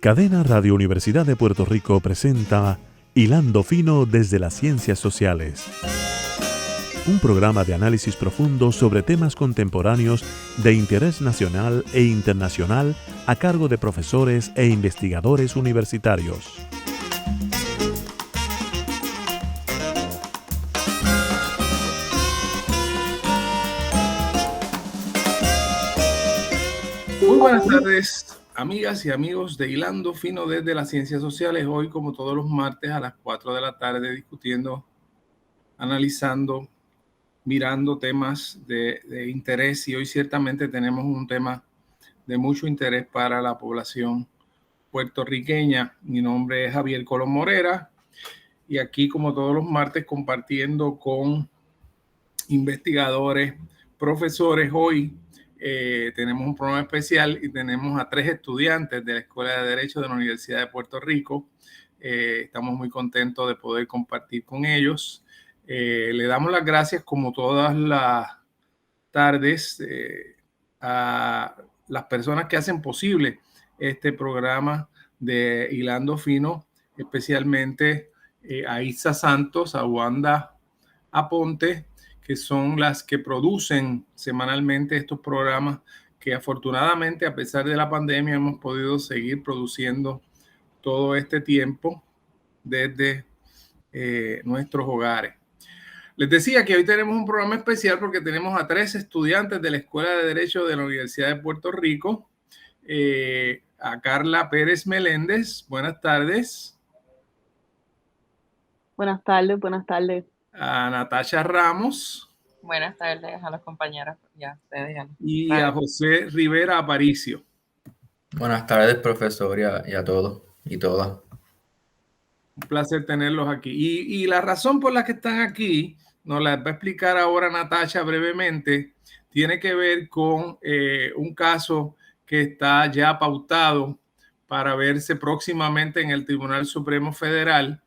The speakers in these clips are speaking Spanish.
Cadena Radio Universidad de Puerto Rico presenta Hilando Fino desde las Ciencias Sociales. Un programa de análisis profundo sobre temas contemporáneos de interés nacional e internacional a cargo de profesores e investigadores universitarios. Muy buenas tardes, amigas y amigos de Hilando Fino desde las Ciencias Sociales. Hoy, como todos los martes, a las 4 de la tarde, discutiendo, analizando, mirando temas de interés. Y hoy ciertamente tenemos un tema de mucho interés para la población puertorriqueña. Mi nombre es Javier Colón Morera y aquí, como todos los martes, compartiendo con investigadores, profesores. Hoy tenemos un programa especial y tenemos a 3 estudiantes de la Escuela de Derecho de la Universidad de Puerto Rico. Estamos muy contentos de poder compartir con ellos. Le damos las gracias, como todas las tardes, a las personas que hacen posible este programa de Hilando Fino, especialmente a Isa Santos, a Wanda Aponte, que son las que producen semanalmente estos programas que afortunadamente, a pesar de la pandemia, hemos podido seguir produciendo todo este tiempo desde nuestros hogares. Les decía que hoy tenemos un programa especial porque tenemos a 3 estudiantes de la Escuela de Derecho de la Universidad de Puerto Rico. A Carla Pérez Meléndez, buenas tardes. Buenas tardes, buenas tardes. A Natasha Ramos. Buenas tardes a los compañeros Y a José Rivera Aparicio. Buenas tardes, profesor, y a todos y todas. Un placer tenerlos aquí. Y la razón por la que están aquí, nos la va a explicar ahora Natasha brevemente, tiene que ver con un caso que está ya pautado para verse próximamente en el Tribunal Supremo Federal.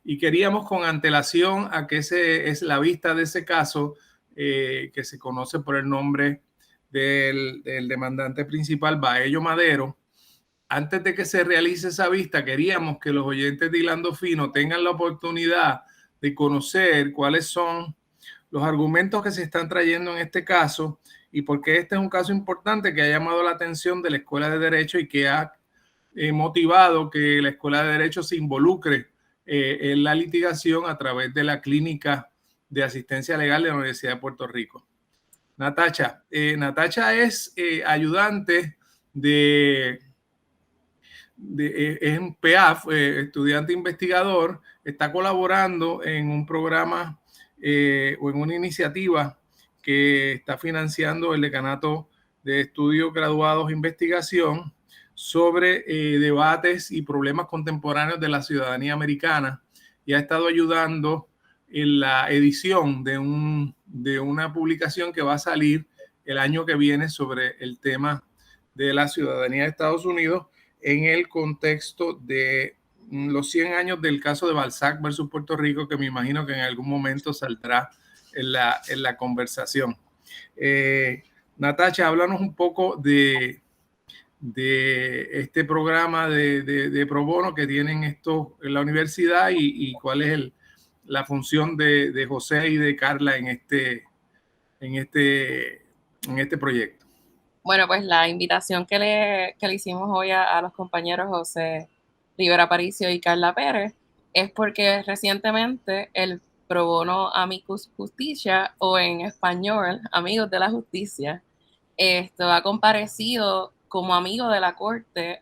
Y queríamos, con antelación a que es la vista de ese caso, que se conoce por el nombre del demandante principal, Baello Madero. Antes de que se realice esa vista, queríamos que los oyentes de Hilando Fino tengan la oportunidad de conocer cuáles son los argumentos que se están trayendo en este caso y por qué este es un caso importante que ha llamado la atención de la Escuela de Derecho y que ha motivado que la Escuela de Derecho se involucre en la litigación a través de la Clínica de Asistencia Legal de la Universidad de Puerto Rico. Natasha es ayudante es un PEAF, estudiante investigador, está colaborando en un programa o en una iniciativa que está financiando el Decanato de Estudios Graduados e Investigación sobre debates y problemas contemporáneos de la ciudadanía americana, y ha estado ayudando en la edición de una publicación que va a salir el año que viene sobre el tema de la ciudadanía de Estados Unidos en el contexto de los 100 años del caso de Balzac versus Puerto Rico, que me imagino que en algún momento saldrá en la conversación. Natasha, háblanos un poco de este programa de pro bono que tienen esto en la universidad y cuál es la función de José y de Carla en este proyecto. Bueno, pues la invitación que le hicimos hoy a los compañeros José Rivera Aparicio y Carla Pérez es porque recientemente el pro bono Amicus Justicia, o en español Amigos de la Justicia, ha comparecido como amigo de la Corte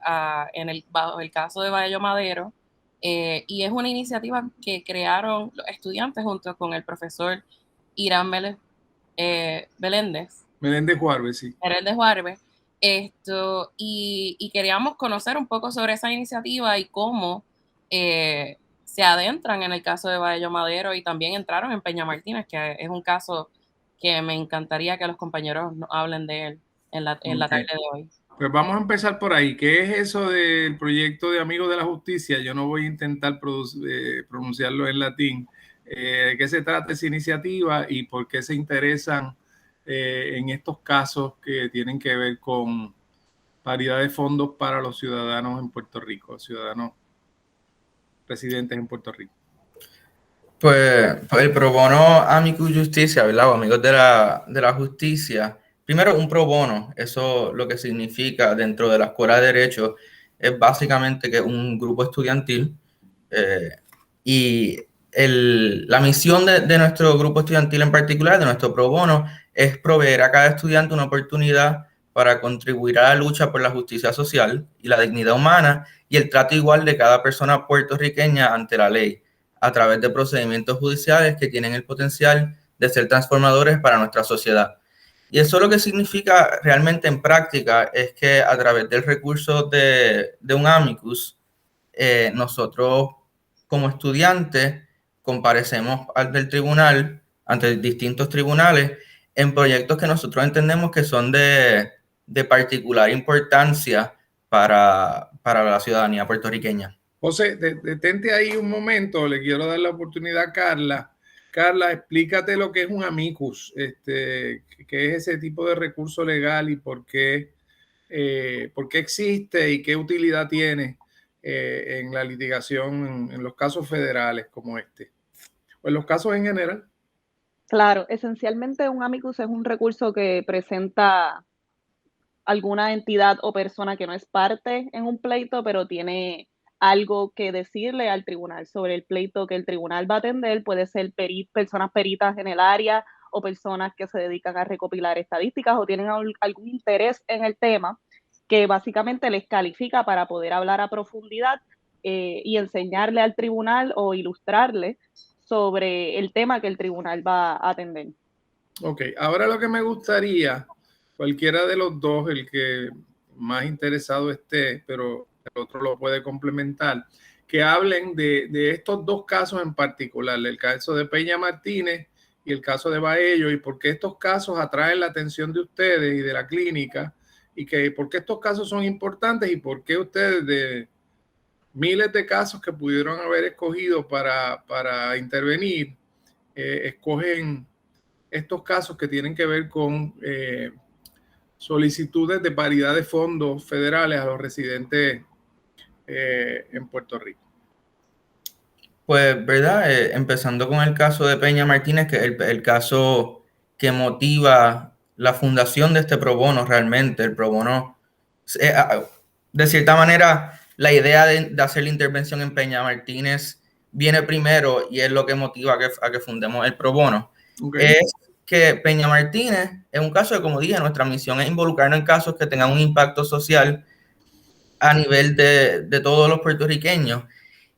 bajo el caso de Baello Madero, y es una iniciativa que crearon los estudiantes junto con el profesor Irán Meléndez Juárez, sí. Meléndez Juárez. Y queríamos conocer un poco sobre esa iniciativa y cómo se adentran en el caso de Baello Madero y también entraron en Peña Martínez, que es un caso que me encantaría que los compañeros nos hablen de él en la tarde de hoy. Pues vamos a empezar por ahí. ¿Qué es eso del proyecto de Amigos de la Justicia? Yo no voy a intentar pronunciarlo en latín. ¿De qué se trata esa iniciativa y por qué se interesan en estos casos que tienen que ver con paridad de fondos para los ciudadanos en Puerto Rico, ciudadanos residentes en Puerto Rico? Pues el pro bono amicus justicia, ¿verdad? O amigos de la justicia. Primero, un pro bono, eso lo que significa dentro de la Escuela de Derecho es básicamente que un grupo estudiantil y la misión de nuestro grupo estudiantil en particular, de nuestro pro bono, es proveer a cada estudiante una oportunidad para contribuir a la lucha por la justicia social y la dignidad humana y el trato igual de cada persona puertorriqueña ante la ley, a través de procedimientos judiciales que tienen el potencial de ser transformadores para nuestra sociedad. Y eso lo que significa realmente en práctica es que a través del recurso de un amicus, nosotros como estudiantes comparecemos ante tribunal, ante distintos tribunales, en proyectos que nosotros entendemos que son de particular importancia para la ciudadanía puertorriqueña. José, detente ahí un momento, le quiero dar la oportunidad a Carla. Carla, explícate lo que es un amicus, qué es ese tipo de recurso legal y por qué existe y qué utilidad tiene en la litigación en los casos federales como este, o en los casos en general. Claro, esencialmente un amicus es un recurso que presenta alguna entidad o persona que no es parte en un pleito, pero tiene algo que decirle al tribunal sobre el pleito que el tribunal va a atender. Puede ser personas peritas en el área o personas que se dedican a recopilar estadísticas o tienen algún interés en el tema que básicamente les califica para poder hablar a profundidad y enseñarle al tribunal o ilustrarle sobre el tema que el tribunal va a atender. Ok, ahora lo que me gustaría, cualquiera de los dos, el que más interesado esté, pero el otro lo puede complementar, que hablen de estos dos casos en particular, el caso de Peña Martínez y el caso de Baello, y por qué estos casos atraen la atención de ustedes y de la clínica, y por qué estos casos son importantes y por qué ustedes, de miles de casos que pudieron haber escogido para intervenir, escogen estos casos que tienen que ver con solicitudes de paridad de fondos federales a los residentes en Puerto Rico. Pues, ¿verdad? Empezando con el caso de Peña Martínez, que es el caso que motiva la fundación de este pro bono realmente. El pro bono, de cierta manera, la idea de hacer la intervención en Peña Martínez viene primero y es lo que motiva a que fundemos el pro bono. Okay. Es que Peña Martínez es un caso que, como dije, nuestra misión es involucrarnos en casos que tengan un impacto social a nivel de todos los puertorriqueños.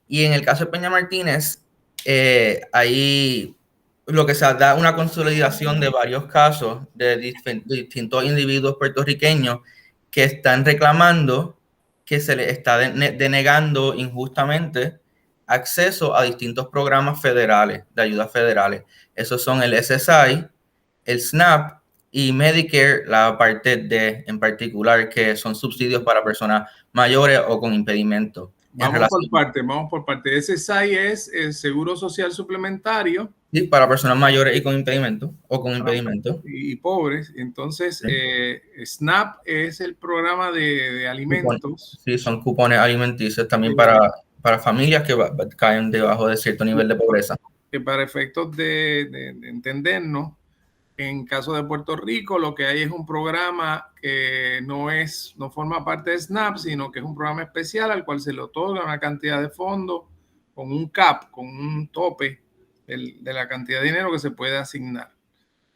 Y en el caso de Peña Martínez, ahí lo que se da una consolidación de varios casos de distintos individuos puertorriqueños que están reclamando que se les está denegando injustamente acceso a distintos programas federales, de ayudas federales. Esos son el SSI, el SNAP y Medicare, la parte D en particular, que son subsidios para personas mayores o con impedimentos. Vamos por parte. SSI es el Seguro Social Suplementario. Sí, para personas mayores y con impedimento o con impedimento. Y pobres. Entonces, sí. SNAP es el programa de alimentos. Sí, son cupones alimenticios también para familias que caen debajo de cierto nivel de pobreza. Que para efectos de entendernos, en caso de Puerto Rico, lo que hay es un programa que no forma parte de SNAP, sino que es un programa especial al cual se le otorga una cantidad de fondos con un cap, con un tope de la cantidad de dinero que se puede asignar.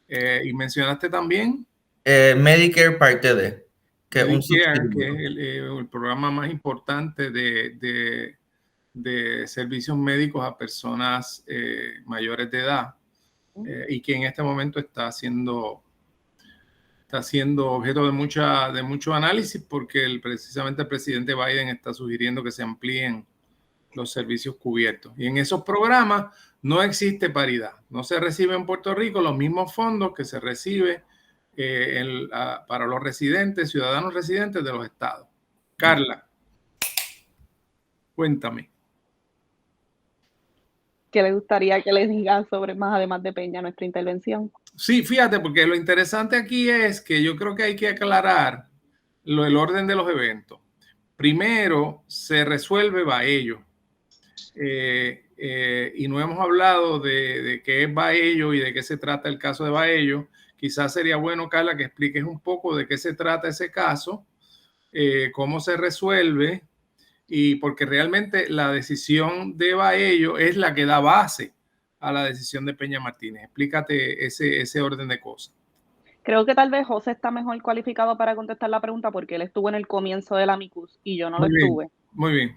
Y mencionaste también Medicare Parte D, que Medicare, que es el programa más importante de servicios médicos a personas mayores de edad. Y que en este momento está siendo objeto de mucho análisis porque precisamente el presidente Biden está sugiriendo que se amplíen los servicios cubiertos. Y en esos programas no existe paridad. No se recibe en Puerto Rico los mismos fondos que se recibe para los ciudadanos residentes de los estados. Carla, cuéntame. ¿Qué le gustaría que les diga sobre más, además de Peña, nuestra intervención? Sí, fíjate, porque lo interesante aquí es que yo creo que hay que aclarar el orden de los eventos. Primero se resuelve Baello. Y no hemos hablado de qué es Baello y de qué se trata el caso de Baello. Quizás sería bueno, Carla, que expliques un poco de qué se trata ese caso, cómo se resuelve, y porque realmente la decisión de Baello es la que da base a la decisión de Peña Martínez. Explícate ese orden de cosas. Creo que tal vez José está mejor cualificado para contestar la pregunta porque él estuvo en el comienzo del amicus y yo no lo estuve. Muy bien.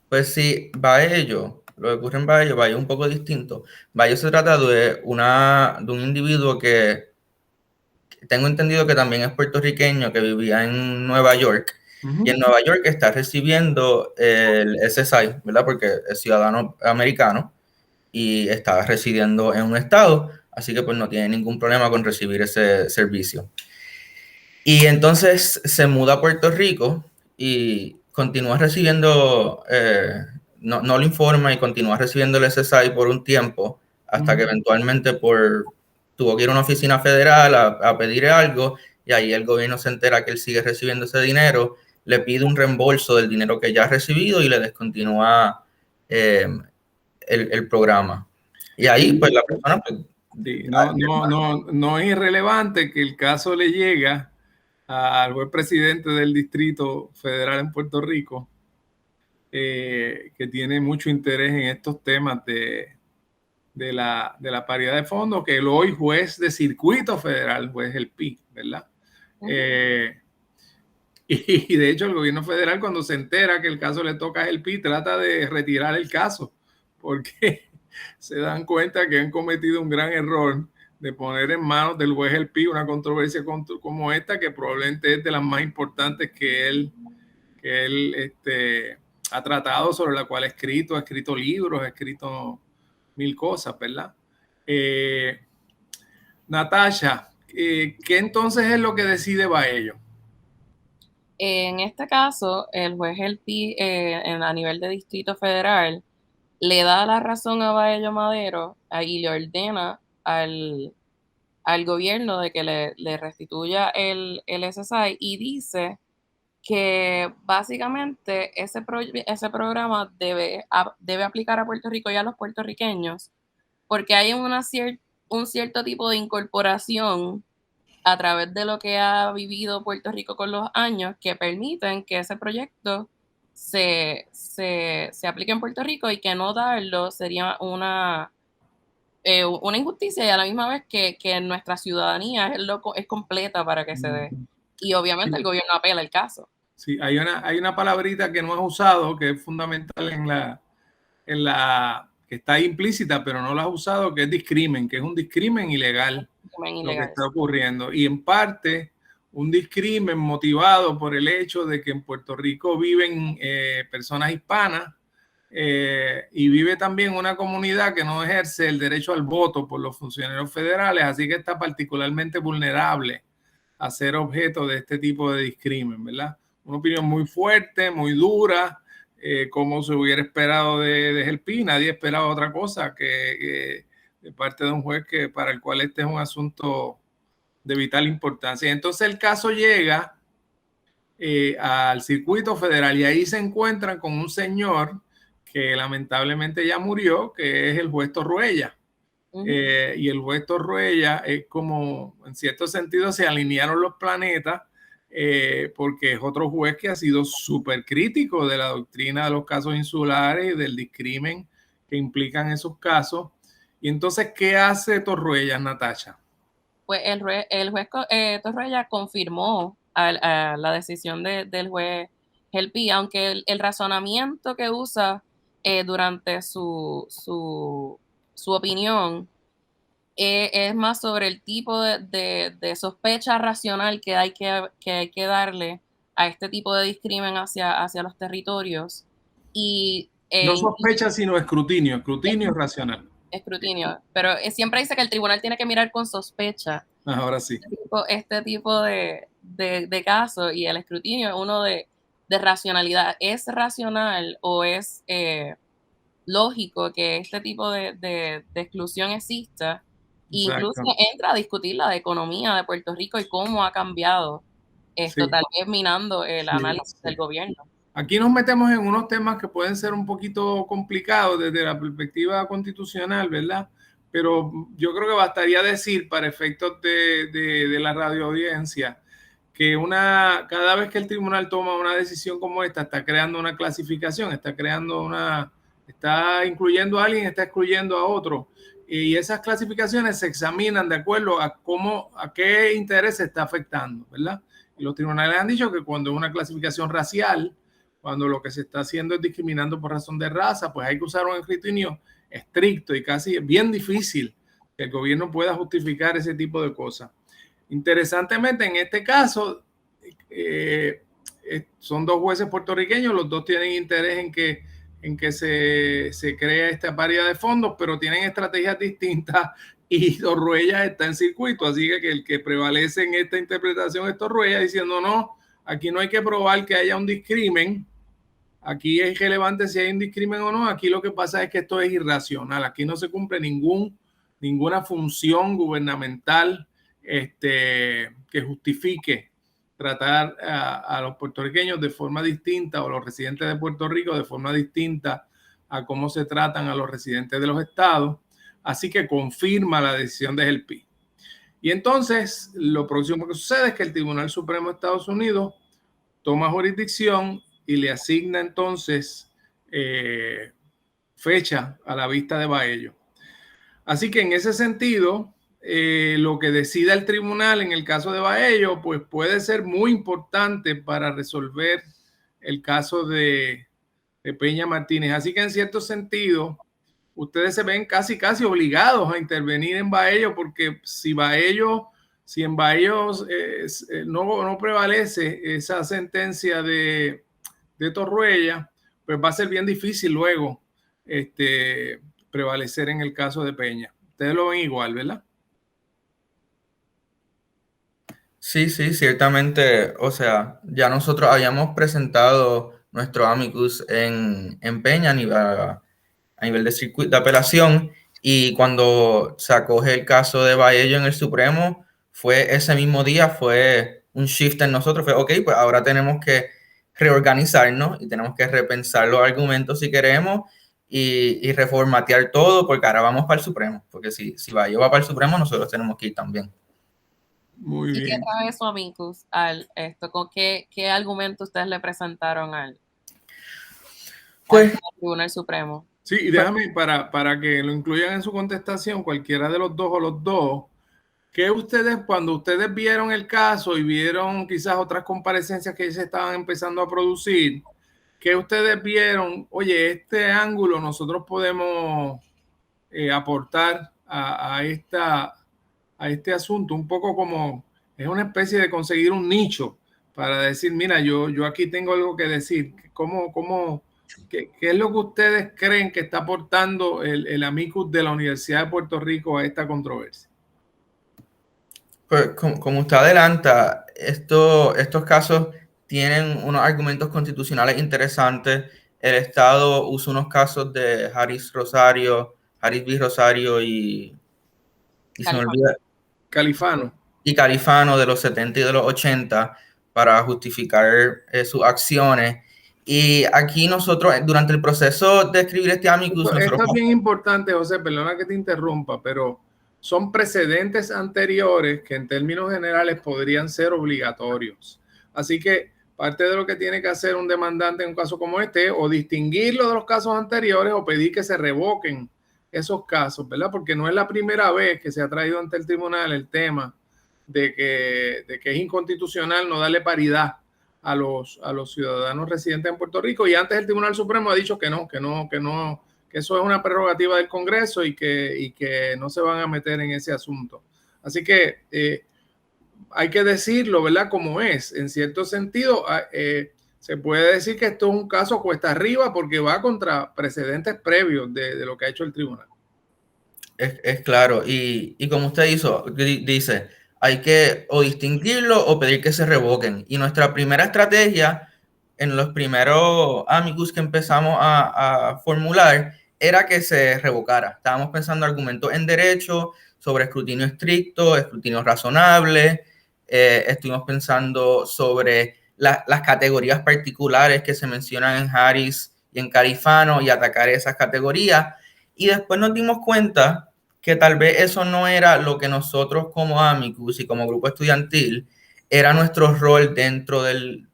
Pues sí, Baello, lo que ocurre en Baello es un poco distinto. Baello se trata de un individuo que tengo entendido que también es puertorriqueño, que vivía en Nueva York, y en Nueva York está recibiendo el SSI, ¿verdad? Porque es ciudadano americano y está residiendo en un estado, así que pues no tiene ningún problema con recibir ese servicio. Y entonces se muda a Puerto Rico y continúa recibiendo, no lo informa y continúa recibiendo el SSI por un tiempo, hasta que eventualmente tuvo que ir a una oficina federal a pedir algo, y ahí el gobierno se entera que él sigue recibiendo ese dinero, le pide un reembolso del dinero que ya ha recibido y le descontinúa el programa. Y ahí pues la persona... Pues, sí, no es irrelevante que el caso le llega al juez presidente del Distrito Federal en Puerto Rico, que tiene mucho interés en estos temas de la paridad de fondos, que el hoy juez de circuito federal, juez el PI, ¿verdad? Y de hecho el gobierno federal, cuando se entera que el caso le toca a el PI, trata de retirar el caso, porque se dan cuenta que han cometido un gran error de poner en manos del juez el PI una controversia como esta, que probablemente es de las más importantes que él ha tratado, sobre la cual ha escrito libros, ha escrito mil cosas, ¿verdad? Natasha, ¿qué entonces es lo que decide Baello? En este caso, el juez El Pi, a nivel de Distrito Federal, le da la razón a Baello Madero y le ordena al gobierno de que le restituya el SSI, y dice que básicamente ese programa debe aplicar a Puerto Rico y a los puertorriqueños, porque hay un cierto tipo de incorporación a través de lo que ha vivido Puerto Rico con los años, que permiten que ese proyecto se aplique en Puerto Rico, y que no darlo sería una injusticia, y a la misma vez que nuestra ciudadanía es completa para que se dé. Y obviamente el gobierno apela el caso. Sí, hay una palabrita que no has usado, que es fundamental en la que está implícita, pero no la has usado, que es discrimen, que es un discrimen ilegal. Lo que está ocurriendo. Y en parte, un discrimen motivado por el hecho de que en Puerto Rico viven personas hispanas, y vive también una comunidad que no ejerce el derecho al voto por los funcionarios federales, así que está particularmente vulnerable a ser objeto de este tipo de discrimen, ¿verdad? Una opinión muy fuerte, muy dura, como se hubiera esperado de El Pi. Nadie esperaba otra cosa que de parte de un juez para el cual este es un asunto de vital importancia. Entonces el caso llega al circuito federal, y ahí se encuentran con un señor que lamentablemente ya murió, que es el juez Torruella. Y el juez Torruella es como, en cierto sentido, se alinearon los planetas, porque es otro juez que ha sido súper crítico de la doctrina de los casos insulares y del discrimen que implican esos casos. Y entonces, ¿qué hace Torruella, Natasha? Pues el juez Torruella confirmó a la decisión del juez El Pi, aunque el razonamiento que usa durante su opinión es más sobre el tipo de sospecha racional que hay que darle a este tipo de discrimen hacia los territorios. Y no sospecha, sino escrutinio racional. Escrutinio, pero siempre dice que el tribunal tiene que mirar con sospecha. Ahora sí. Este tipo de casos, y el escrutinio es uno de racionalidad. ¿Es racional o es lógico que este tipo de exclusión exista? Incluso Exacto. entra a discutir la economía de Puerto Rico y cómo ha cambiado esto, Sí. tal vez minando el análisis del gobierno. Aquí nos metemos en unos temas que pueden ser un poquito complicados desde la perspectiva constitucional, ¿verdad? Pero yo creo que bastaría decir, para efectos de la radioaudiencia, que cada vez que el tribunal toma una decisión como esta, está creando una clasificación, está incluyendo a alguien, está excluyendo a otro. Y esas clasificaciones se examinan de acuerdo a qué interés se está afectando, ¿verdad? Y los tribunales han dicho que cuando es una clasificación racial, cuando lo que se está haciendo es discriminando por razón de raza, pues hay que usar un escrutinio estricto y casi bien difícil que el gobierno pueda justificar ese tipo de cosas. Interesantemente, en este caso, son dos jueces puertorriqueños, los dos tienen interés en que se crea esta paridad de fondos, pero tienen estrategias distintas y Torruella está en circuito, así que el que prevalece en esta interpretación es Torruella diciendo no, aquí no hay que probar que haya un discrimen, aquí es irrelevante si hay un discrimen o no, aquí lo que pasa es que esto es irracional, aquí no se cumple ninguna función gubernamental que justifique tratar a los puertorriqueños de forma distinta o los residentes de Puerto Rico de forma distinta a cómo se tratan a los residentes de los estados. Así que confirma la decisión de GELPI. Y entonces lo próximo que sucede es que el Tribunal Supremo de Estados Unidos toma jurisdicción y le asigna entonces fecha a la vista de Baello. Así que en ese sentido, lo que decida el tribunal en el caso de Baello, pues puede ser muy importante para resolver el caso de Peña Martínez. Así que en cierto sentido, ustedes se ven casi obligados a intervenir en Baello, porque si en Baello no prevalece esa sentencia de Torruella, pues va a ser bien difícil luego prevalecer en el caso de Peña. Ustedes lo ven igual, ¿verdad? Sí, ciertamente. O sea, ya nosotros habíamos presentado nuestro amicus en Peña a nivel de circuito de apelación, y cuando se acoge el caso de Baello en el Supremo, fue ese mismo día, fue un shift en nosotros, fue ok, pues ahora tenemos que reorganizarnos y tenemos que repensar los argumentos si queremos y reformatear todo, porque ahora vamos para el Supremo, porque si Baello va para el Supremo, nosotros tenemos que ir también. Muy bien. ¿Y qué trae eso, amicus, al esto? ¿Con qué argumento ustedes le presentaron al Tribunal Supremo? Sí, y déjame, para que lo incluyan en su contestación, cualquiera de los dos o los dos, ¿qué ustedes, cuando ustedes vieron el caso y vieron quizás otras comparecencias que se estaban empezando a producir, qué ustedes vieron? Oye, este ángulo nosotros podemos aportar a este asunto, un poco como es una especie de conseguir un nicho para decir, mira, yo aquí tengo algo que decir. ¿Qué es lo que ustedes creen que está aportando el amicus de la Universidad de Puerto Rico a esta controversia? Pues como usted adelanta, estos casos tienen unos argumentos constitucionales interesantes. El Estado usa unos casos de Harris v. Rosario y se me olvida, Califano de los 70 y de los 80 para justificar sus acciones. Y aquí nosotros, durante el proceso de escribir este amicus... Esto es bien importante, José, perdona que te interrumpa, pero son precedentes anteriores que en términos generales podrían ser obligatorios. Así que parte de lo que tiene que hacer un demandante en un caso como este es o distinguirlo de los casos anteriores o pedir que se revoquen esos casos, ¿verdad? Porque no es la primera vez que se ha traído ante el tribunal el tema de que es inconstitucional no darle paridad a los ciudadanos residentes en Puerto Rico, y antes el Tribunal Supremo ha dicho que eso es una prerrogativa del Congreso y que no se van a meter en ese asunto. Así que hay que decirlo, ¿verdad? Como es. En cierto sentido, se puede decir que esto es un caso cuesta arriba porque va contra precedentes previos de lo que ha hecho el tribunal. Es claro. Y como usted dice, hay que o distinguirlo o pedir que se revoquen. Y nuestra primera estrategia en los primeros amicus que empezamos a formular era que se revocara. Estábamos pensando argumentos en derecho, sobre escrutinio estricto, escrutinio razonable. Estuvimos pensando sobre las categorías particulares que se mencionan en Harris y en Califano y atacar esas categorías. Y después nos dimos cuenta que tal vez eso no era lo que nosotros como Amicus y como grupo estudiantil era nuestro rol dentro del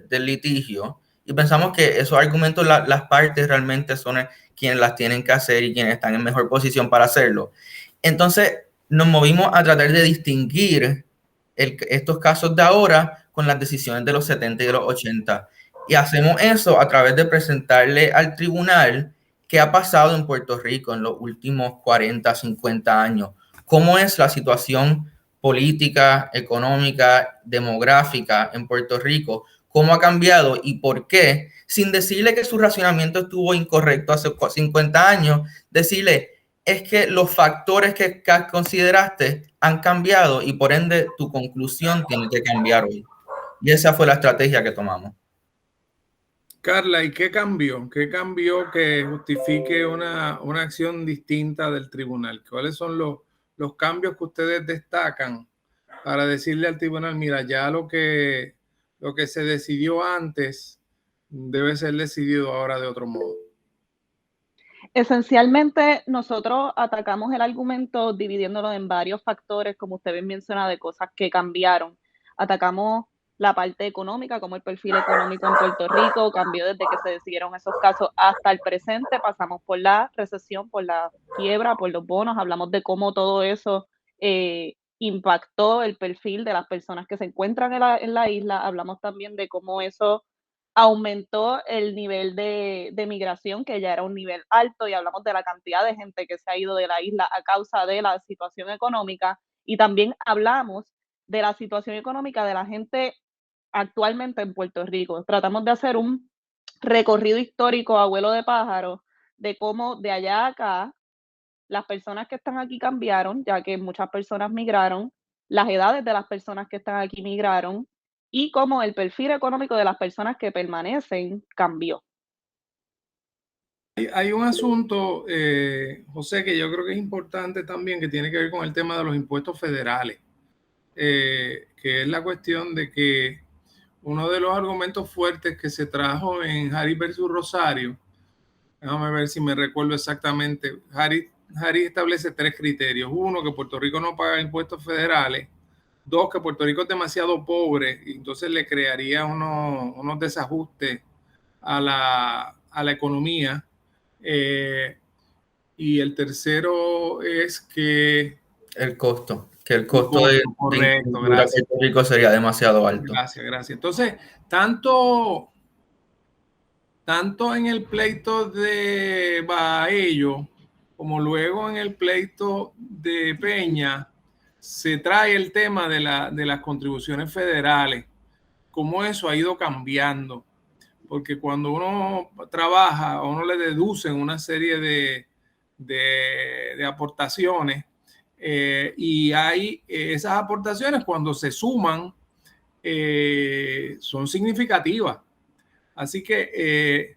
litigio. Y pensamos que esos argumentos las partes realmente son quienes las tienen que hacer y quienes están en mejor posición para hacerlo. Entonces nos movimos a tratar de distinguir estos casos de ahora con las decisiones de los 70 y de los 80. Y hacemos eso a través de presentarle al tribunal qué ha pasado en Puerto Rico en los últimos 40, 50 años. ¿Cómo es la situación política, económica, demográfica en Puerto Rico? ¿Cómo ha cambiado y por qué? Sin decirle que su racionamiento estuvo incorrecto hace 50 años, decirle, es que los factores que consideraste han cambiado y por ende tu conclusión tiene que cambiar hoy. Y esa fue la estrategia que tomamos. Carla, ¿y qué cambió? ¿Qué cambió que justifique una acción distinta del tribunal? ¿Cuáles son los cambios que ustedes destacan para decirle al tribunal, mira, ya lo que se decidió antes debe ser decidido ahora de otro modo? Esencialmente, nosotros atacamos el argumento dividiéndolo en varios factores, como usted bien menciona, de cosas que cambiaron. Atacamos la parte económica, como el perfil económico en Puerto Rico cambió desde que se decidieron esos casos hasta el presente. Pasamos por la recesión, por la quiebra, por los bonos. Hablamos de cómo todo eso impactó el perfil de las personas que se encuentran en la isla. Hablamos también de cómo eso aumentó el nivel de migración, que ya era un nivel alto, y hablamos de la cantidad de gente que se ha ido de la isla a causa de la situación económica, y también hablamos de la situación económica de la gente actualmente en Puerto Rico. Tratamos de hacer un recorrido histórico a vuelo de pájaro de cómo de allá a acá las personas que están aquí cambiaron, ya que muchas personas migraron, las edades de las personas que están aquí migraron, y cómo el perfil económico de las personas que permanecen cambió. Hay un asunto, José, que yo creo que es importante también, que tiene que ver con el tema de los impuestos federales, que es la cuestión de que uno de los argumentos fuertes que se trajo en Harris versus Rosario, déjame ver si me recuerdo exactamente, Harris establece 3 criterios. 1, que Puerto Rico no paga impuestos federales. 2, que Puerto Rico es demasiado pobre y entonces le crearía unos desajustes a la economía. Y el tercero es que el costo de Puerto Rico sería demasiado alto. Gracias. Entonces, tanto en el pleito de Baello como luego en el pleito de Peña, se trae el tema de las contribuciones federales, cómo eso ha ido cambiando. Porque cuando uno trabaja, a uno le deducen una serie de aportaciones, y hay esas aportaciones cuando se suman son significativas. Así que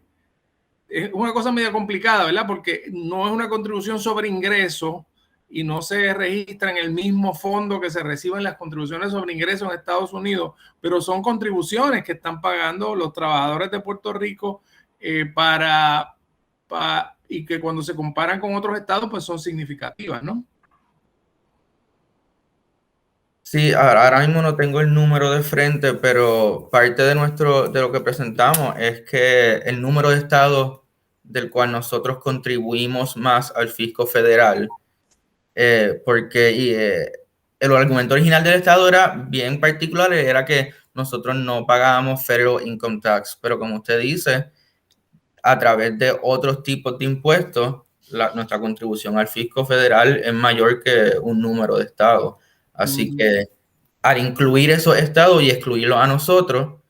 es una cosa medio complicada, ¿verdad? Porque no es una contribución sobre ingreso y no se registra en el mismo fondo que se reciben las contribuciones sobre ingresos en Estados Unidos, pero son contribuciones que están pagando los trabajadores de Puerto Rico y que cuando se comparan con otros estados, pues son significativas, ¿no? Sí, ahora mismo no tengo el número de frente, pero parte de lo que presentamos es que el número de estados del cual nosotros contribuimos más al fisco federal, porque el argumento original del estado era bien particular, era que nosotros no pagábamos federal income tax, pero como usted dice, a través de otros tipos de impuestos, nuestra contribución al fisco federal es mayor que un número de estados. Así que al incluir esos estados y excluirlos a nosotros,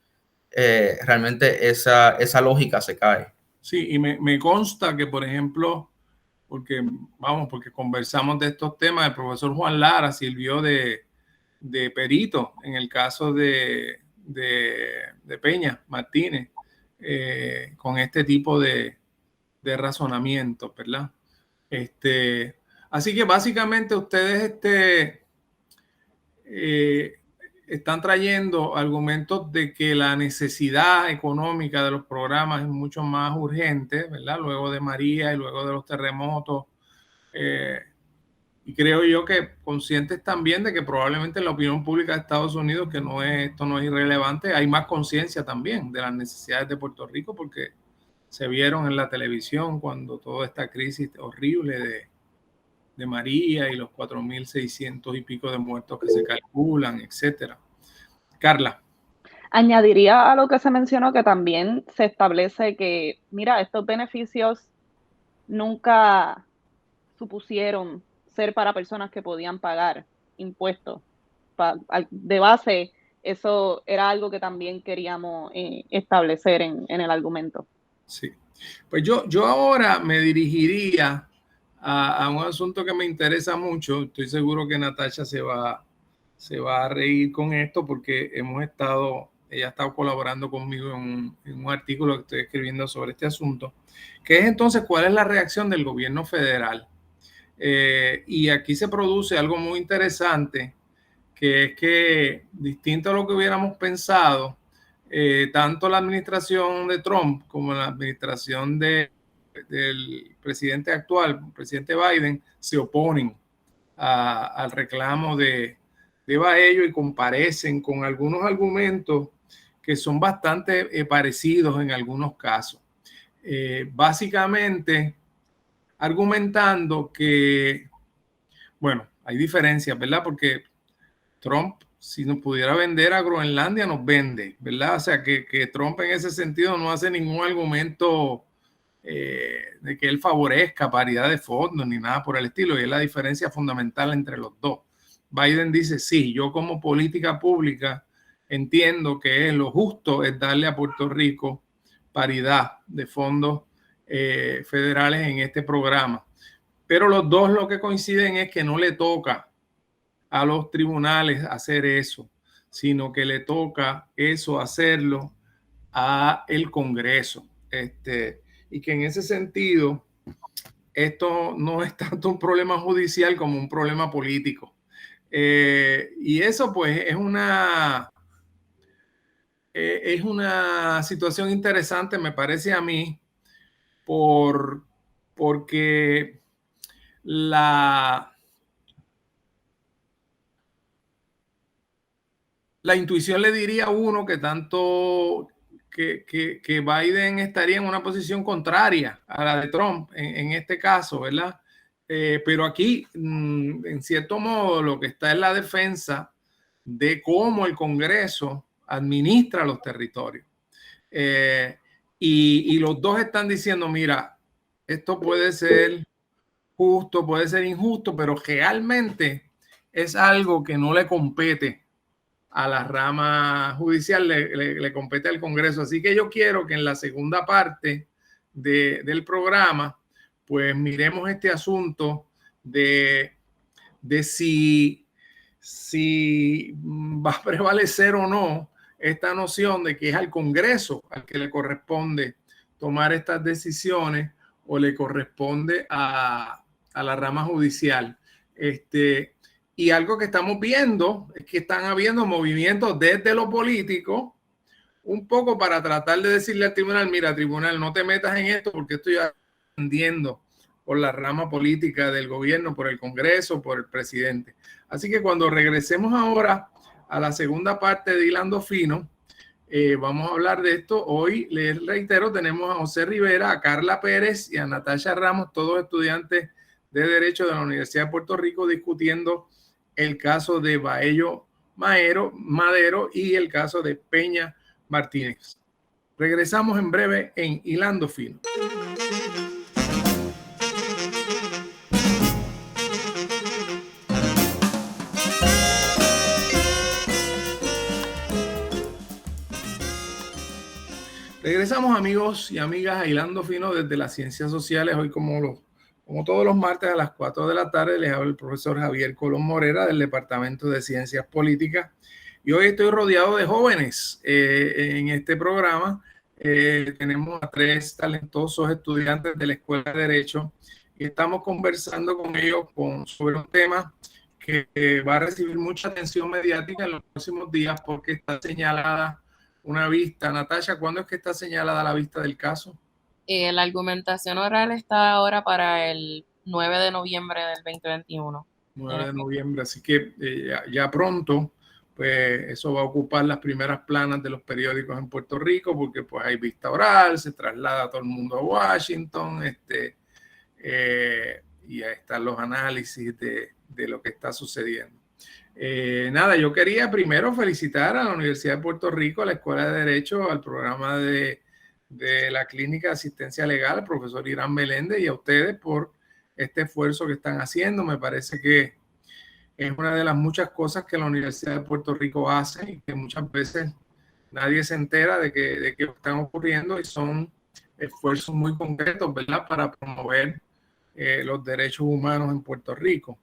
realmente esa lógica se cae. Sí, y me consta que, por ejemplo, porque conversamos de estos temas, el profesor Juan Lara sirvió de perito en el caso de Peña Martínez, con este tipo de razonamiento, ¿verdad? Así que básicamente ustedes están trayendo argumentos de que la necesidad económica de los programas es mucho más urgente, ¿verdad? Luego de María y luego de los terremotos. Y creo yo que conscientes también de que probablemente en la opinión pública de Estados Unidos, que esto no es irrelevante, hay más conciencia también de las necesidades de Puerto Rico, porque se vieron en la televisión cuando toda esta crisis horrible de María y los 4.600 y pico de muertos que se calculan, etcétera. Carla. Añadiría a lo que se mencionó que también se establece que, mira, estos beneficios nunca supusieron ser para personas que podían pagar impuestos. De base, eso era algo que también queríamos establecer en el argumento. Sí. Pues yo ahora me dirigiría a un asunto que me interesa mucho. Estoy seguro que Natasha se va a reír con esto porque ella ha estado colaborando conmigo en un artículo que estoy escribiendo sobre este asunto, que es entonces cuál es la reacción del gobierno federal. Y aquí se produce algo muy interesante, que es que, distinto a lo que hubiéramos pensado, tanto la administración de Trump como la administración del presidente actual, el presidente Biden, se oponen al reclamo de Baello y comparecen con algunos argumentos que son bastante parecidos en algunos casos. Básicamente argumentando que, bueno, hay diferencias, ¿verdad? Porque Trump, si nos pudiera vender a Groenlandia, nos vende, ¿verdad? O sea, que Trump en ese sentido no hace ningún argumento de que él favorezca paridad de fondos ni nada por el estilo, y es la diferencia fundamental entre los dos. Biden dice, sí, yo como política pública entiendo que lo justo es darle a Puerto Rico paridad de fondos federales en este programa. Pero los dos lo que coinciden es que no le toca a los tribunales hacer eso, sino que le toca eso hacerlo a el Congreso. Y que en ese sentido, esto no es tanto un problema judicial como un problema político. Y eso pues es una situación interesante, me parece a mí, porque la intuición le diría a uno que tanto que Biden estaría en una posición contraria a la de Trump en este caso, ¿verdad? Pero aquí, en cierto modo, lo que está es la defensa de cómo el Congreso administra los territorios. Y los dos están diciendo, mira, esto puede ser justo, puede ser injusto, pero realmente es algo que no le compete a la rama judicial, le compete al Congreso. Así que yo quiero que en la segunda parte del programa, pues miremos este asunto de si va a prevalecer o no esta noción de que es al Congreso al que le corresponde tomar estas decisiones o le corresponde a la rama judicial. Y algo que estamos viendo es que están habiendo movimientos desde lo político, un poco para tratar de decirle al tribunal, mira, tribunal, no te metas en esto porque estoy atendiendo por la rama política del gobierno, por el Congreso, por el presidente. Así que cuando regresemos ahora a la segunda parte de Hilando Fino, vamos a hablar de esto. Hoy, les reitero, tenemos a José Rivera, a Carla Pérez y a Natasha Ramos, todos estudiantes de Derecho de la Universidad de Puerto Rico, discutiendo el caso de Baello Madero y el caso de Peña Martínez. Regresamos en breve en Hilando Fino. Regresamos, amigos y amigas, a Hilando Fino desde las Ciencias Sociales. Hoy, como todos los martes a las 4 de la tarde, les habla el profesor Javier Colón Morera del Departamento de Ciencias Políticas. Y hoy estoy rodeado de jóvenes en este programa. Tenemos a 3 talentosos estudiantes de la Escuela de Derecho y estamos conversando con ellos sobre un tema que va a recibir mucha atención mediática en los próximos días porque está señalada una vista. Natasha, ¿cuándo es que está señalada la vista del caso? La argumentación oral está ahora para el 9 de noviembre del 2021. 9 de noviembre, así que ya pronto, pues eso va a ocupar las primeras planas de los periódicos en Puerto Rico, porque pues hay vista oral, se traslada todo el mundo a Washington, y ahí están los análisis de lo que está sucediendo. Nada, yo quería primero felicitar a la Universidad de Puerto Rico, a la Escuela de Derecho, al programa de la Clínica de Asistencia Legal, al profesor Irán Meléndez, y a ustedes por este esfuerzo que están haciendo. Me parece que es una de las muchas cosas que la Universidad de Puerto Rico hace y que muchas veces nadie se entera de que están ocurriendo, y son esfuerzos muy concretos, ¿verdad?, para promover los derechos humanos en Puerto Rico.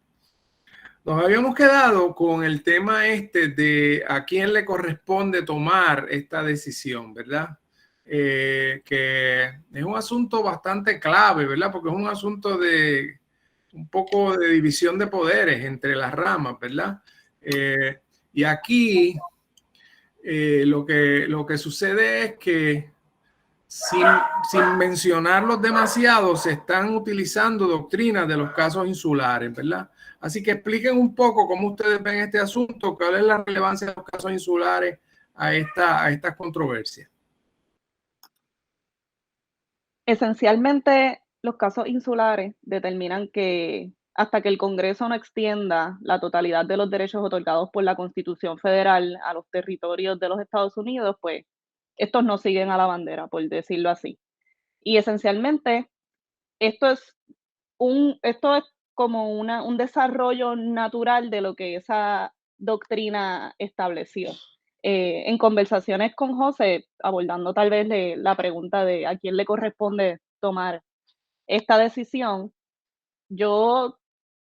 Nos habíamos quedado con el tema de a quién le corresponde tomar esta decisión, ¿verdad? Que es un asunto bastante clave, ¿verdad? Porque es un asunto de un poco de división de poderes entre las ramas, ¿verdad? Y aquí lo que sucede es que sin mencionarlos demasiado, se están utilizando doctrinas de los casos insulares, ¿verdad? Así que expliquen un poco cómo ustedes ven este asunto, cuál es la relevancia de los casos insulares a estas controversias. Esencialmente, los casos insulares determinan que hasta que el Congreso no extienda la totalidad de los derechos otorgados por la Constitución Federal a los territorios de los Estados Unidos, pues estos no siguen a la bandera, por decirlo así. Y esencialmente, esto es como un desarrollo natural de lo que esa doctrina estableció. En conversaciones con José, abordando tal vez la pregunta de a quién le corresponde tomar esta decisión, yo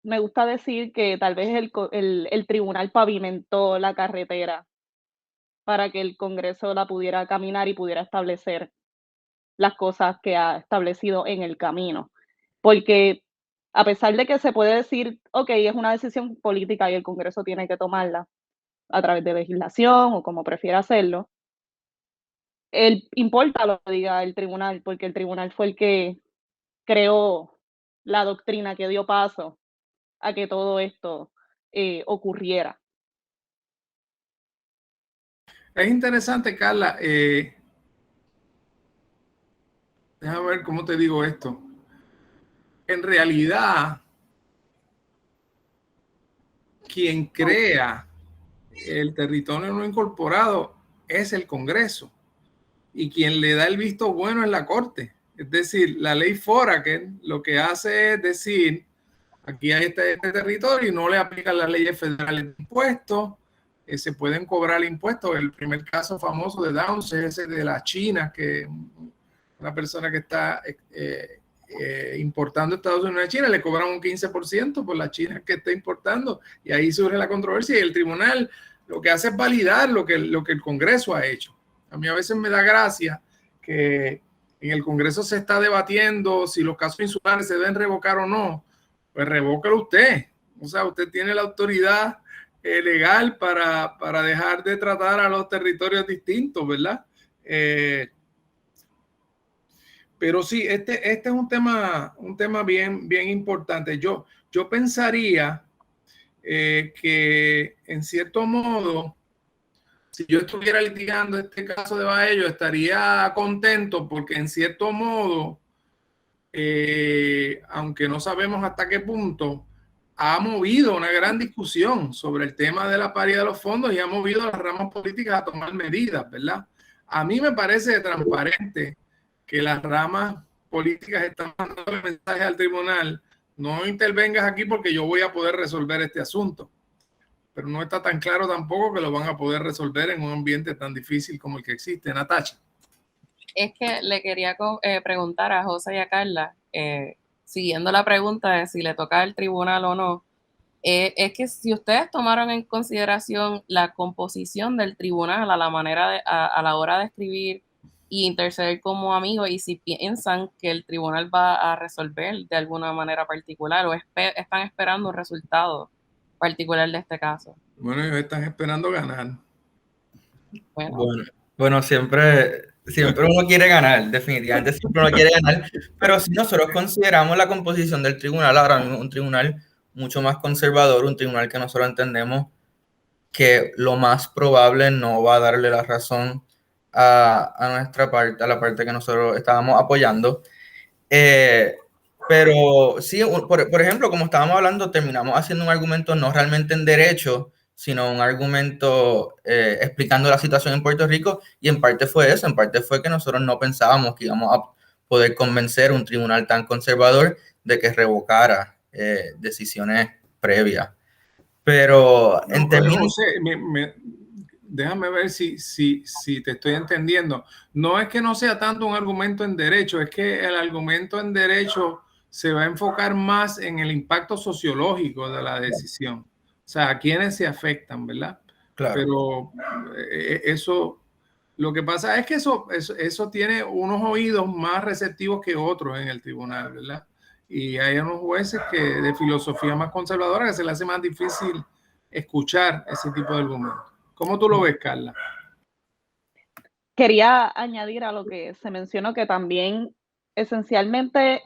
me gusta decir que tal vez el tribunal pavimentó la carretera para que el Congreso la pudiera caminar y pudiera establecer las cosas que ha establecido en el camino. Porque a pesar de que se puede decir, ok, es una decisión política y el Congreso tiene que tomarla a través de legislación o como prefiera hacerlo, importa lo que diga el tribunal, porque el tribunal fue el que creó la doctrina que dio paso a que todo esto ocurriera. Es interesante, Carla. Déjame ver cómo te digo esto. En realidad, quien crea el territorio no incorporado es el Congreso, y quien le da el visto bueno es la Corte. Es decir, la ley FORA, que lo que hace es decir, aquí hay este territorio y no le aplican las leyes federales de impuestos, se pueden cobrar impuestos. El primer caso famoso de Downs es ese de la China, que una persona que está importando Estados Unidos a China, le cobran un 15% por la China que está importando, y ahí surge la controversia, y el tribunal lo que hace es validar lo que el Congreso ha hecho. A mí a veces me da gracia que en el Congreso se está debatiendo si los casos insulares se deben revocar o no. Pues revóquelo usted. O sea, usted tiene la autoridad legal para dejar de tratar a los territorios distintos, ¿verdad? Pero sí, este es un tema bien importante. Yo pensaría que en cierto modo, si yo estuviera litigando este caso de Baello, estaría contento porque en cierto modo, aunque no sabemos hasta qué punto, ha movido una gran discusión sobre el tema de la paridad de los fondos y ha movido a las ramas políticas a tomar medidas, ¿verdad? A mí me parece transparente que las ramas políticas están mandando el mensaje al tribunal: no intervengas aquí porque yo voy a poder resolver este asunto. Pero no está tan claro tampoco que lo van a poder resolver en un ambiente tan difícil como el que existe. Natasha. Es que le quería preguntar a José y a Carla, siguiendo la pregunta de si le toca al tribunal o no, es que si ustedes tomaron en consideración la composición del tribunal a la hora de escribir y interceder como amigos, y si piensan que el tribunal va a resolver de alguna manera particular o están esperando un resultado particular de este caso. Bueno, ellos están esperando ganar. Bueno, siempre uno quiere ganar, definitivamente siempre uno quiere ganar, pero si nosotros consideramos la composición del tribunal ahora mismo, un tribunal mucho más conservador, un tribunal que nosotros entendemos que lo más probable no va a darle la razón a nuestra parte, a la parte que nosotros estábamos apoyando. Pero sí, por ejemplo, como estábamos hablando, terminamos haciendo un argumento no realmente en derecho, sino un argumento explicando la situación en Puerto Rico, y en parte fue eso, en parte fue que nosotros no pensábamos que íbamos a poder convencer a un tribunal tan conservador de que revocara decisiones previas. Pero No, en términos... déjame ver si te estoy entendiendo. No es que no sea tanto un argumento en derecho, es que el argumento en derecho se va a enfocar más en el impacto sociológico de la decisión. O sea, a quienes se afectan, ¿verdad? Claro. Pero eso, lo que pasa es que eso tiene unos oídos más receptivos que otros en el tribunal, ¿verdad? Y hay unos jueces que de filosofía más conservadora que se les hace más difícil escuchar ese tipo de argumentos. ¿Cómo tú lo ves, Carla? Quería añadir a lo que se mencionó que también esencialmente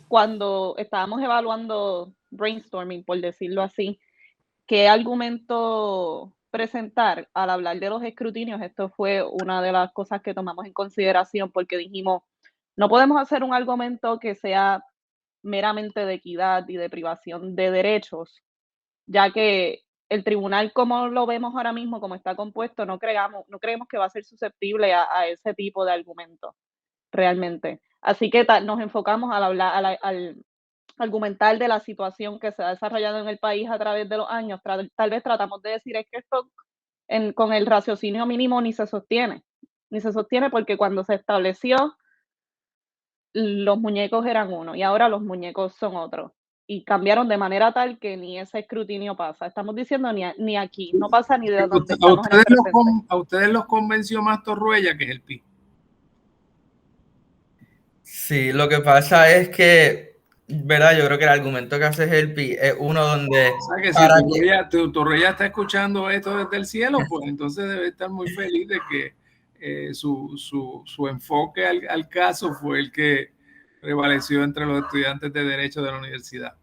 cuando estábamos evaluando brainstorming, por decirlo así, qué argumento presentar al hablar de los escrutinios, esto fue una de las cosas que tomamos en consideración porque dijimos, no podemos hacer un argumento que sea meramente de equidad y de privación de derechos, ya que el tribunal, como lo vemos ahora mismo, como está compuesto, no creemos que va a ser susceptible a ese tipo de argumentos realmente. Así que nos enfocamos al hablar, al argumentar de la situación que se ha desarrollado en el país a través de los años. Tal vez tratamos de decir es que esto con el raciocinio mínimo ni se sostiene porque cuando se estableció los muñecos eran uno y ahora los muñecos son otros. Y cambiaron de manera tal que ni ese escrutinio pasa. Estamos diciendo ni aquí, no pasa ni de donde estamos en el presente. A ustedes los convenció más Torruella que el PI. Sí, lo que pasa es que, ¿verdad? Yo creo que el argumento que hace el PI es uno donde... O sea, que si Torruella está escuchando esto desde el cielo, pues entonces debe estar muy feliz de que su enfoque al caso fue el que prevaleció entre los estudiantes de Derecho de la universidad.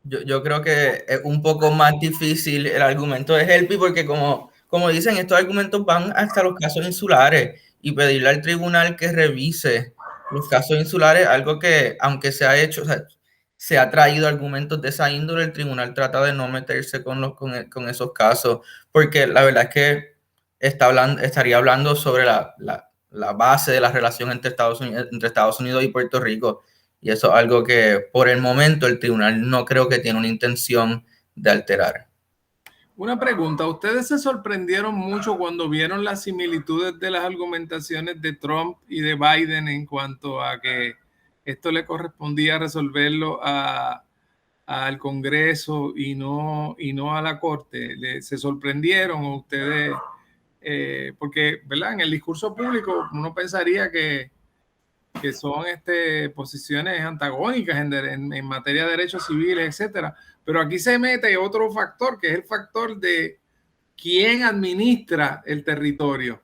Yo creo que es un poco más difícil el argumento de Helpi porque como dicen, estos argumentos van hasta los casos insulares y pedirle al tribunal que revise los casos insulares, algo que aunque se ha hecho, o sea, se ha traído argumentos de esa índole, el tribunal trata de no meterse con esos casos, porque la verdad es que estaría hablando sobre la base de la relación entre Estados Unidos y Puerto Rico. Y eso es algo que por el momento el tribunal no creo que tiene una intención de alterar. Una pregunta, ¿ustedes se sorprendieron mucho cuando vieron las similitudes de las argumentaciones de Trump y de Biden en cuanto a que esto le correspondía resolverlo al Congreso y no a la Corte? ¿Se sorprendieron ustedes? Porque, ¿verdad? En el discurso público uno pensaría que son posiciones antagónicas en materia de derechos civiles, etcétera. Pero aquí se mete otro factor, que es el factor de quién administra el territorio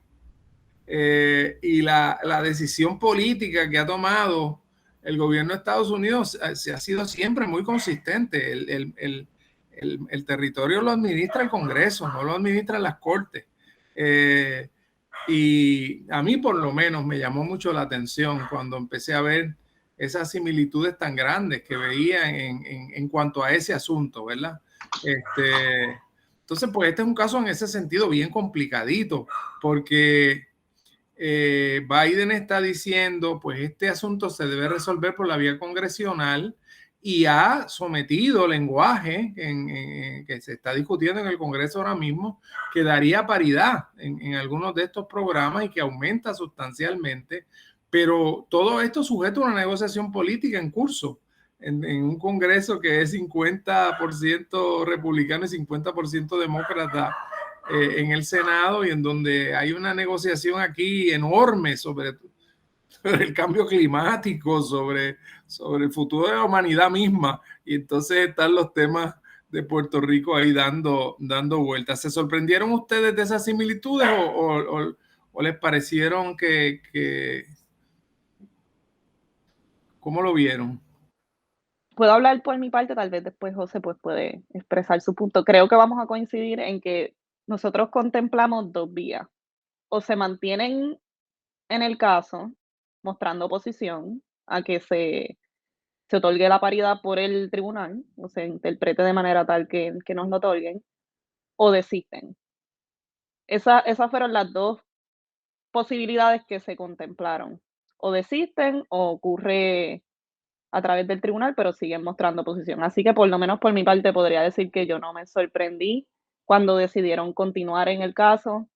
y la decisión política que ha tomado el gobierno de Estados Unidos ha sido siempre muy consistente. El territorio lo administra el Congreso, no lo administran las Cortes. Y a mí por lo menos me llamó mucho la atención cuando empecé a ver esas similitudes tan grandes que veía en cuanto a ese asunto, ¿verdad? Entonces, pues este es un caso en ese sentido bien complicadito, porque Biden está diciendo, pues este asunto se debe resolver por la vía congresional y ha sometido lenguaje que se está discutiendo en el Congreso ahora mismo, que daría paridad en algunos de estos programas y que aumenta sustancialmente, pero todo esto sujeto a una negociación política en curso, en un Congreso que es 50% republicano y 50% demócrata en el Senado, y en donde hay una negociación aquí enorme sobre el cambio climático, sobre el futuro de la humanidad misma. Y entonces están los temas de Puerto Rico ahí dando vueltas. ¿Se sorprendieron ustedes de esas similitudes o les parecieron que ¿cómo lo vieron? Puedo hablar por mi parte, tal vez después José pues, puede expresar su punto. Creo que vamos a coincidir en que nosotros contemplamos dos vías. O se mantienen en el caso, mostrando oposición a que se otorgue la paridad por el tribunal, o se interprete de manera tal que nos lo otorguen, o desisten. Esas fueron las dos posibilidades que se contemplaron. O desisten o ocurre a través del tribunal, pero siguen mostrando oposición. Así que por lo menos por mi parte podría decir que yo no me sorprendí cuando decidieron continuar en el caso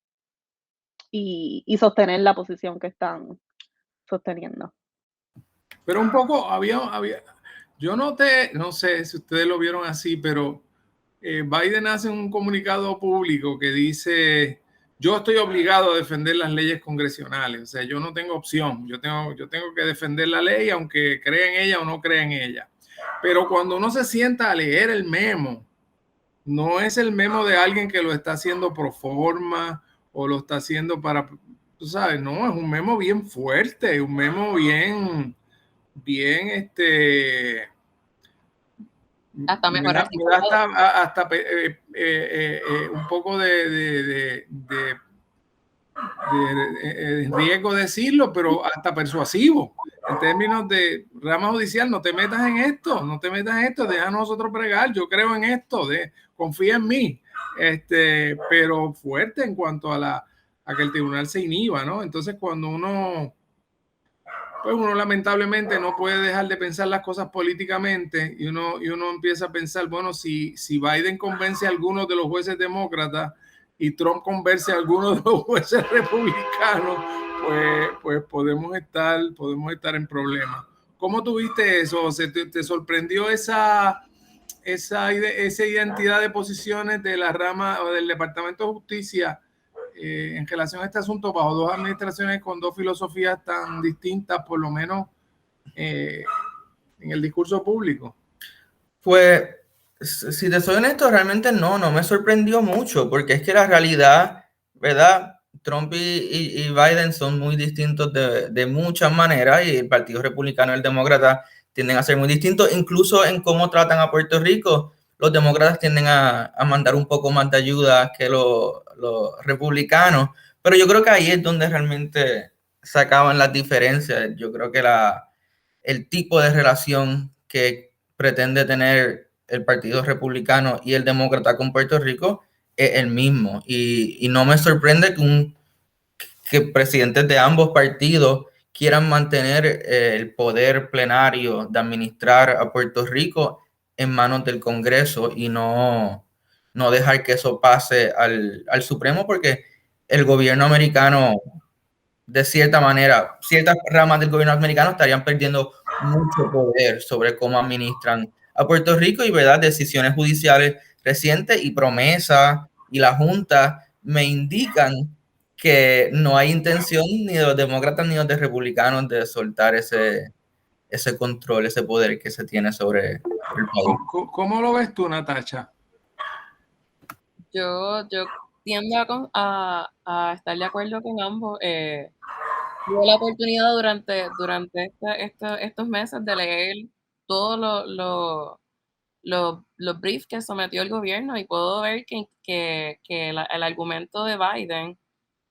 y sostener la posición que están sosteniendo. Pero un poco yo noté, no sé si ustedes lo vieron así, pero Biden hace un comunicado público que dice: yo estoy obligado a defender las leyes congresionales, o sea, yo no tengo opción, yo tengo que defender la ley aunque crea en ella o no crea en ella. Pero cuando uno se sienta a leer el memo, no es el memo de alguien que lo está haciendo pro forma o lo está haciendo para, tú sabes, no, es un memo bien fuerte, un memo bien hasta mejor me da hasta un poco de riesgo decirlo, pero hasta persuasivo en términos de rama judicial. No te metas en esto, deja a nosotros bregar, yo creo en esto, confía en mí, pero fuerte en cuanto a que el tribunal se inhiba, ¿no? Entonces cuando uno lamentablemente no puede dejar de pensar las cosas políticamente y uno empieza a pensar, bueno, si Biden convence a algunos de los jueces demócratas y Trump convence a algunos de los jueces republicanos, pues podemos estar en problemas. ¿Cómo tuviste eso? ¿Te sorprendió esa identidad de posiciones de la rama o del Departamento de Justicia en relación a este asunto bajo dos administraciones con dos filosofías tan distintas, por lo menos en el discurso público? Pues, si te soy honesto, realmente no me sorprendió mucho, porque es que la realidad, ¿verdad? Trump y Biden son muy distintos de muchas maneras, y el Partido Republicano y el Demócrata tienden a ser muy distintos, incluso en cómo tratan a Puerto Rico. Los demócratas tienden a mandar un poco más de ayuda que los republicanos, pero yo creo que ahí es donde realmente se acaban las diferencias. Yo creo que el tipo de relación que pretende tener el Partido Republicano y el Demócrata con Puerto Rico es el mismo, y no me sorprende que presidentes de ambos partidos quieran mantener el poder plenario de administrar a Puerto Rico en manos del Congreso y no dejar que eso pase al Supremo, porque el gobierno americano, de cierta manera, ciertas ramas del gobierno americano estarían perdiendo mucho poder sobre cómo administran a Puerto Rico, y verdad, decisiones judiciales recientes y promesas y la Junta me indican que no hay intención ni de los demócratas ni de los republicanos de soltar ese control, ese poder que se tiene sobre el país. ¿Cómo lo ves tú, Natacha? Yo tiendo a estar de acuerdo con ambos. Tuve la oportunidad durante estos meses de leer todos los briefs que sometió el gobierno, y puedo ver que el argumento de Biden,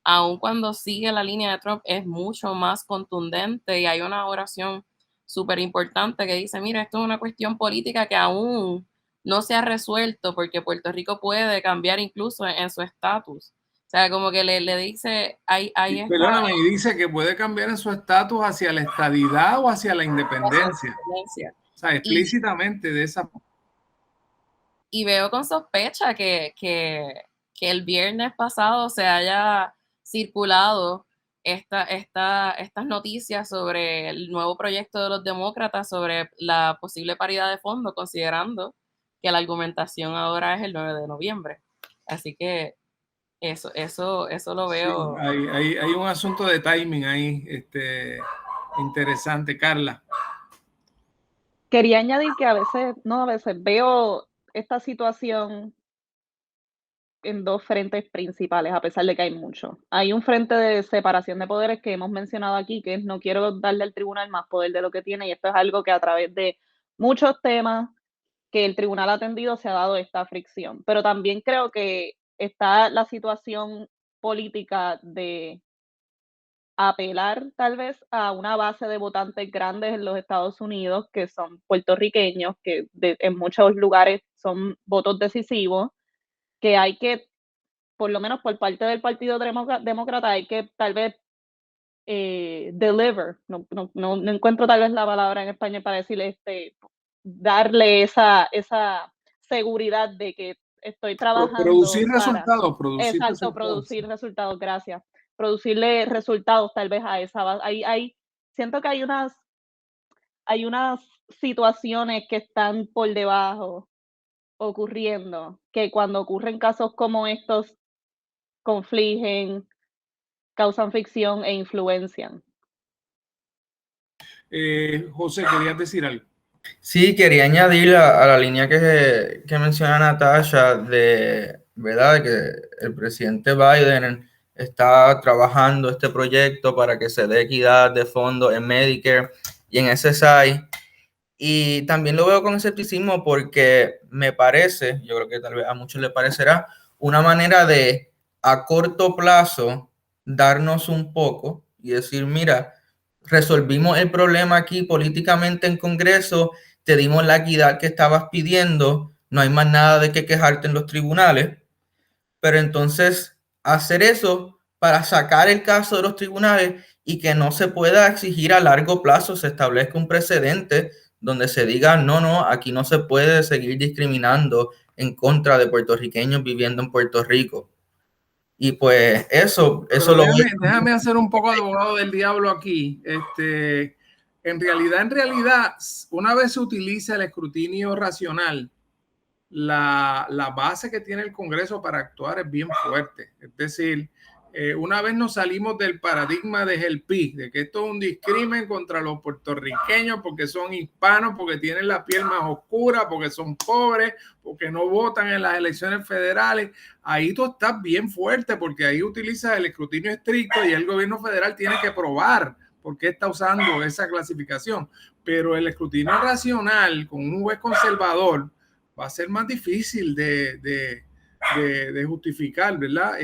aun cuando sigue la línea de Trump, es mucho más contundente, y hay una oración súper importante que dice: mira, esto es una cuestión política que aún no se ha resuelto, porque Puerto Rico puede cambiar incluso en su estatus. O sea, como que le dice, Perdóname, y dice que puede cambiar en su estatus hacia la estadidad o hacia la independencia. O sea, explícitamente de esa. Y veo con sospecha que el viernes pasado se haya circulado estas noticias sobre el nuevo proyecto de los demócratas sobre la posible paridad de fondo, considerando que la argumentación ahora es el 9 de noviembre. Así que eso lo veo. Sí, hay un asunto de timing ahí, interesante. Carla. Quería añadir que a veces veo esta situación en dos frentes principales, a pesar de que hay mucho. Hay un frente de separación de poderes que hemos mencionado aquí, que es no quiero darle al tribunal más poder de lo que tiene, y esto es algo que a través de muchos temas que el tribunal ha atendido se ha dado esta fricción. Pero también creo que está la situación política de apelar tal vez a una base de votantes grandes en los Estados Unidos que son puertorriqueños, que en muchos lugares son votos decisivos, que hay que, por lo menos por parte del Partido Demócrata, hay que tal vez deliver, no encuentro tal vez la palabra en español para decirle, darle esa seguridad de que estoy trabajando producir para... resultados, producir resultados, gracias. Producirle resultados tal vez a esa base. Siento que hay unas situaciones que están por debajo ocurriendo, que cuando ocurren casos como estos, confligen, causan fricción e influencian. José, ¿querías decir algo? Sí, quería añadir a la línea que menciona Natasha de, ¿verdad?, que el presidente Biden está trabajando este proyecto para que se dé equidad de fondos en Medicare y en SSI. Y también lo veo con escepticismo porque me parece, yo creo que tal vez a muchos les parecerá, una manera de a corto plazo darnos un poco y decir, mira, resolvimos el problema aquí políticamente en Congreso, te dimos la equidad que estabas pidiendo, no hay más nada de qué quejarte en los tribunales, pero entonces hacer eso para sacar el caso de los tribunales y que no se pueda exigir a largo plazo, se establezca un precedente donde se diga, no, aquí no se puede seguir discriminando en contra de puertorriqueños viviendo en Puerto Rico. Y pues eso déjame hacer un poco de abogado del diablo aquí. En realidad, una vez se utiliza el escrutinio racional, la base que tiene el Congreso para actuar es bien fuerte. Es decir, una vez nos salimos del paradigma de Gelpi, de que esto es un discrimen contra los puertorriqueños porque son hispanos, porque tienen la piel más oscura, porque son pobres, porque no votan en las elecciones federales. Ahí tú estás bien fuerte porque ahí utilizas el escrutinio estricto y el gobierno federal tiene que probar por qué está usando esa clasificación. Pero el escrutinio racional con un juez conservador va a ser más difícil de justificar, ¿verdad?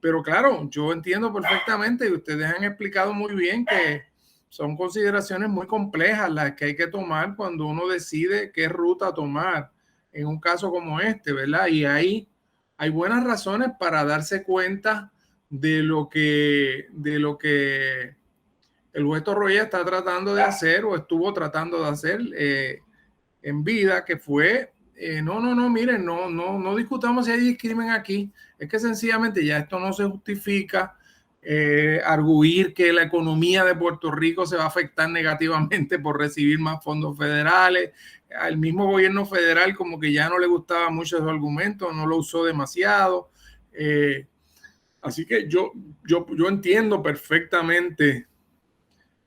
Pero claro, yo entiendo perfectamente y ustedes han explicado muy bien que son consideraciones muy complejas las que hay que tomar cuando uno decide qué ruta tomar en un caso como este, ¿verdad? Y ahí hay buenas razones para darse cuenta de lo que el juez Torroella está tratando de hacer o estuvo tratando de hacer en vida, que fue miren, no discutamos si hay discrimen aquí, es que sencillamente ya esto no se justifica. Arguir que la economía de Puerto Rico se va a afectar negativamente por recibir más fondos federales. Al mismo gobierno federal como que ya no le gustaba mucho ese argumento, no lo usó demasiado. Así que yo entiendo perfectamente.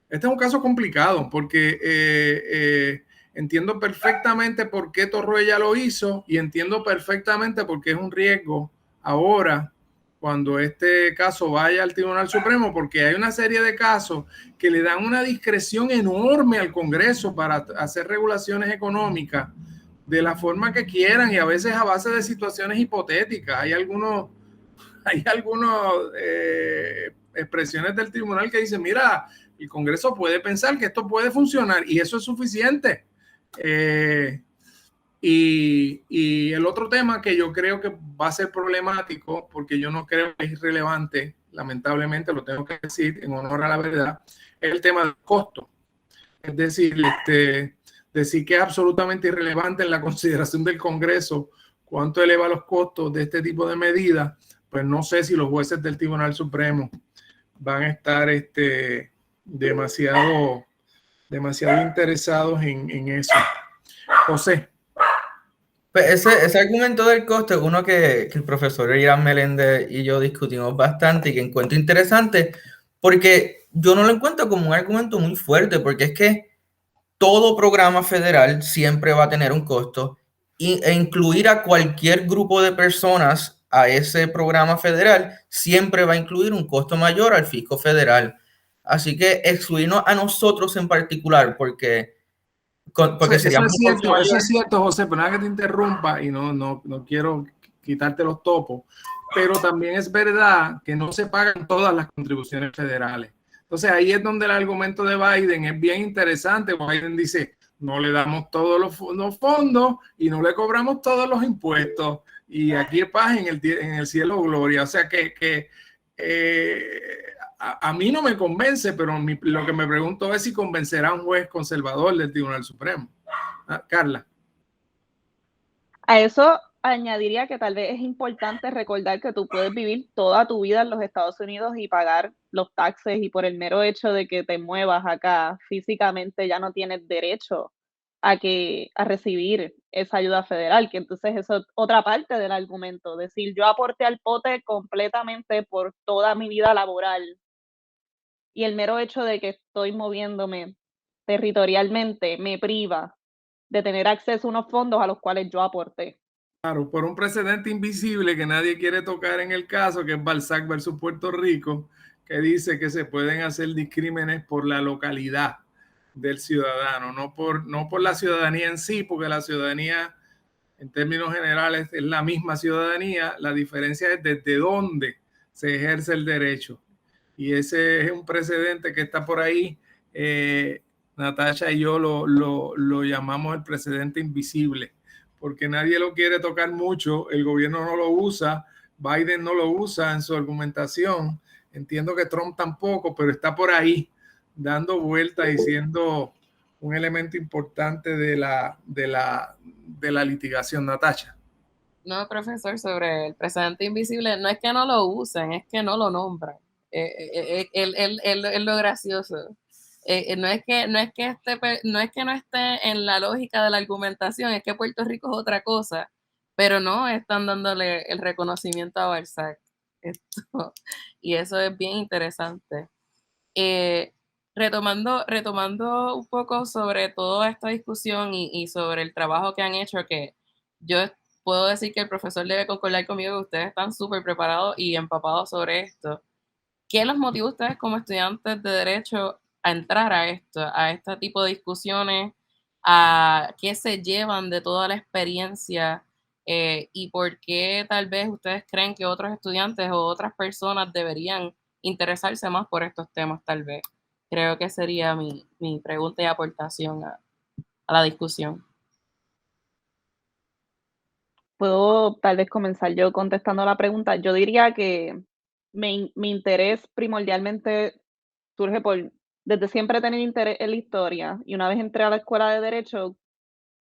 Este es un caso complicado porque entiendo perfectamente por qué Torroella lo hizo y entiendo perfectamente por qué es un riesgo ahora cuando este caso vaya al Tribunal Supremo, porque hay una serie de casos que le dan una discreción enorme al Congreso para hacer regulaciones económicas de la forma que quieran y a veces a base de situaciones hipotéticas. Hay algunos expresiones del tribunal que dicen, mira, el Congreso puede pensar que esto puede funcionar y eso es suficiente. Y el otro tema que yo creo que va a ser problemático, porque yo no creo que es irrelevante, lamentablemente lo tengo que decir en honor a la verdad, es el tema del costo. Es decir, decir que es absolutamente irrelevante en la consideración del Congreso cuánto eleva los costos de este tipo de medidas, pues no sé si los jueces del Tribunal Supremo van a estar demasiado interesados en eso. José. Pues ese argumento del costo es uno que el profesor Irán Meléndez y yo discutimos bastante y que encuentro interesante porque yo no lo encuentro como un argumento muy fuerte, porque es que todo programa federal siempre va a tener un costo e incluir a cualquier grupo de personas a ese programa federal siempre va a incluir un costo mayor al fisco federal. Así que excluirnos a nosotros en particular, porque sería un costo mayor. Eso es cierto, José, pero nada que te interrumpa y no quiero quitarte los topos, pero también es verdad que no se pagan todas las contribuciones federales. Entonces ahí es donde el argumento de Biden es bien interesante. Biden dice, no le damos todos los fondos y no le cobramos todos los impuestos y aquí es paz en el cielo gloria. O sea que a mí no me convence, pero lo que me pregunto es si convencerá a un juez conservador del Tribunal Supremo. Carla. A eso añadiría que tal vez es importante recordar que tú puedes vivir toda tu vida en los Estados Unidos y pagar los taxes, y por el mero hecho de que te muevas acá físicamente ya no tienes derecho a recibir esa ayuda federal, que entonces eso es otra parte del argumento, decir yo aporté al pote completamente por toda mi vida laboral y el mero hecho de que estoy moviéndome territorialmente me priva de tener acceso a unos fondos a los cuales yo aporté. Claro, por un precedente invisible que nadie quiere tocar en el caso, que es Balzac versus Puerto Rico, que dice que se pueden hacer discrímenes por la localidad del ciudadano, no por la ciudadanía en sí, porque la ciudadanía en términos generales es la misma ciudadanía, la diferencia es desde dónde se ejerce el derecho. Y ese es un precedente que está por ahí. Natasha y yo lo llamamos el precedente invisible, porque nadie lo quiere tocar mucho, el gobierno no lo usa, Biden no lo usa en su argumentación, entiendo que Trump tampoco, pero está por ahí dando vueltas y siendo un elemento importante de la litigación. Natasha. No, profesor, sobre el precedente invisible, no es que no lo usen, es que no lo nombran. Es lo gracioso. No es que no esté en la lógica de la argumentación, es que Puerto Rico es otra cosa, pero no están dándole el reconocimiento a Balzac. Y eso es bien interesante. Retomando un poco sobre toda esta discusión y sobre el trabajo que han hecho, que yo puedo decir que el profesor debe concordar conmigo que ustedes están súper preparados y empapados sobre esto. ¿Qué los motiva a ustedes como estudiantes de Derecho a entrar a este tipo de discusiones? ¿Qué se llevan de toda la experiencia? ¿Y por qué tal vez ustedes creen que otros estudiantes o otras personas deberían interesarse más por estos temas tal vez? Creo que sería mi pregunta y aportación a la discusión. Puedo tal vez comenzar yo contestando la pregunta. Yo diría que mi interés primordialmente surge desde siempre tener interés en la historia, y una vez entré a la escuela de Derecho,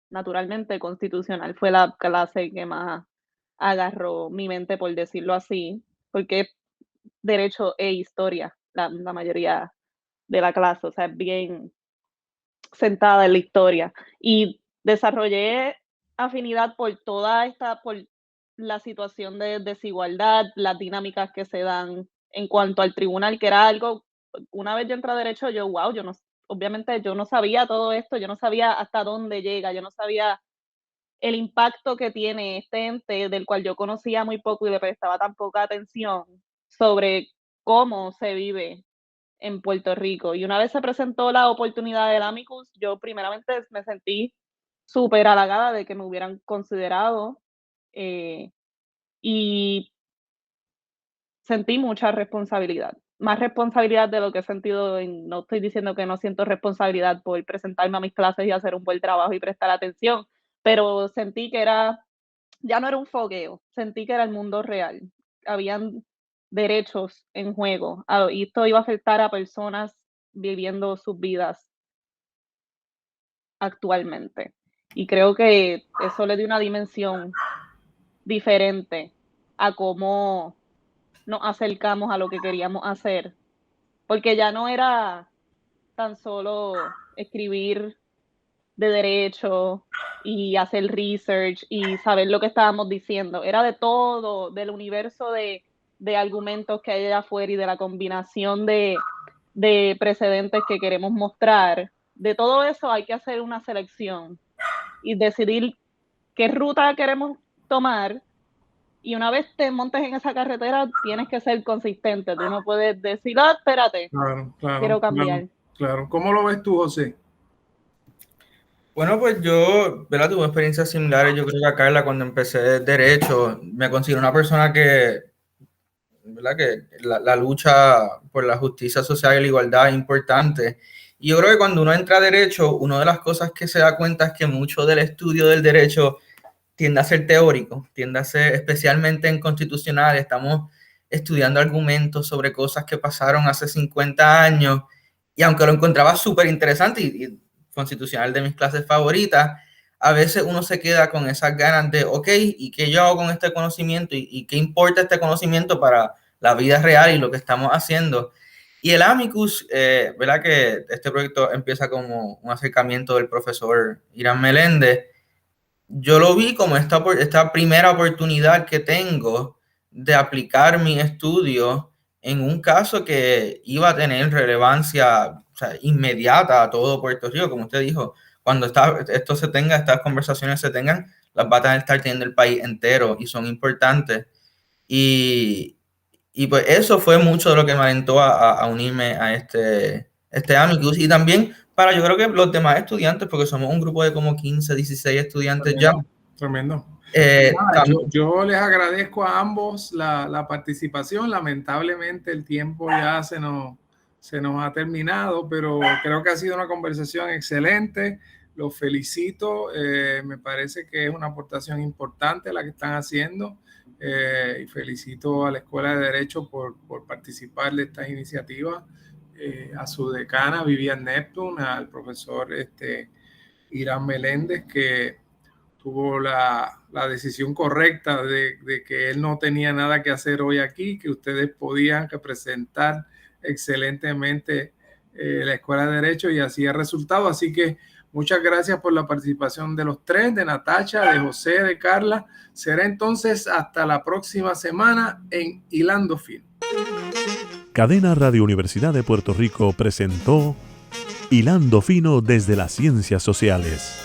naturalmente constitucional fue la clase que más agarró mi mente, por decirlo así, porque es Derecho e Historia, la mayoría de la clase, o sea, es bien sentada en la historia. Y desarrollé afinidad por por la situación de desigualdad, las dinámicas que se dan en cuanto al tribunal, que era algo, una vez yo entré a Derecho, obviamente yo no sabía todo esto, yo no sabía hasta dónde llega, yo no sabía el impacto que tiene este ente del cual yo conocía muy poco y le prestaba tan poca atención sobre cómo se vive en Puerto Rico. Y una vez se presentó la oportunidad del Amicus, yo primeramente me sentí súper halagada de que me hubieran considerado, y sentí mucha responsabilidad, más responsabilidad de lo que he sentido no estoy diciendo que no siento responsabilidad por presentarme a mis clases y hacer un buen trabajo y prestar atención, pero sentí que ya no era un fogueo, sentí que era el mundo real. Habían derechos en juego, y esto iba a afectar a personas viviendo sus vidas actualmente. Y creo que eso le dio una dimensión diferente a cómo nos acercamos a lo que queríamos hacer, porque ya no era tan solo escribir de derecho y hacer research y saber lo que estábamos diciendo, era de todo, del universo de argumentos que hay allá afuera y de la combinación de de precedentes que queremos mostrar. De todo eso hay que hacer una selección y decidir qué ruta queremos tomar. Y una vez te montes en esa carretera, tienes que ser consistente. Tú no puedes decir, espérate, quiero cambiar. Claro. ¿Cómo lo ves tú, José? Bueno, pues yo, ¿verdad? Tuve experiencias similares. Yo creo que a Carla, cuando empecé Derecho, me considero una persona que, ¿verdad? Que la lucha por la justicia social y la igualdad es importante. Y yo creo que cuando uno entra a Derecho, una de las cosas que se da cuenta es que mucho del estudio del derecho tiende a ser teórico, tiende a ser, especialmente en constitucional, estamos estudiando argumentos sobre cosas que pasaron hace 50 años, y aunque lo encontraba súper interesante y constitucional de mis clases favoritas, a veces uno se queda con esas ganas de, ok, ¿y qué yo hago con este conocimiento? ¿Y qué importa este conocimiento para la vida real y lo que estamos haciendo? Y el Amicus, ¿verdad? Que este proyecto empieza como un acercamiento del profesor Irán Meléndez. Yo lo vi como esta primera oportunidad que tengo de aplicar mi estudio en un caso que iba a tener relevancia, o sea, inmediata a todo Puerto Rico. Como usted dijo, cuando esto se tenga, estas conversaciones se tengan, las va a estar teniendo el país entero y son importantes. Y pues eso fue mucho de lo que me alentó a unirme a este Amicus. Y también para, yo creo que los demás estudiantes, porque somos un grupo de como 15, 16 estudiantes Tremendo. ya. Yo les agradezco a ambos la participación. Lamentablemente el tiempo ya se nos ha terminado, pero creo que ha sido una conversación excelente. Los felicito. Me parece que es una aportación importante la que están haciendo. Y felicito a la Escuela de Derecho por participar de estas iniciativas. A su decana Vivian Neptune, al profesor Irán Meléndez, que tuvo la decisión correcta de que él no tenía nada que hacer hoy aquí, que ustedes podían representar excelentemente la Escuela de Derecho, y así ha resultado. Así que muchas gracias por la participación de los tres, de Natacha, de José, de Carla. Será entonces hasta la próxima semana en Hilando Fino. Cadena Radio Universidad de Puerto Rico presentó Hilando Fino desde las Ciencias Sociales.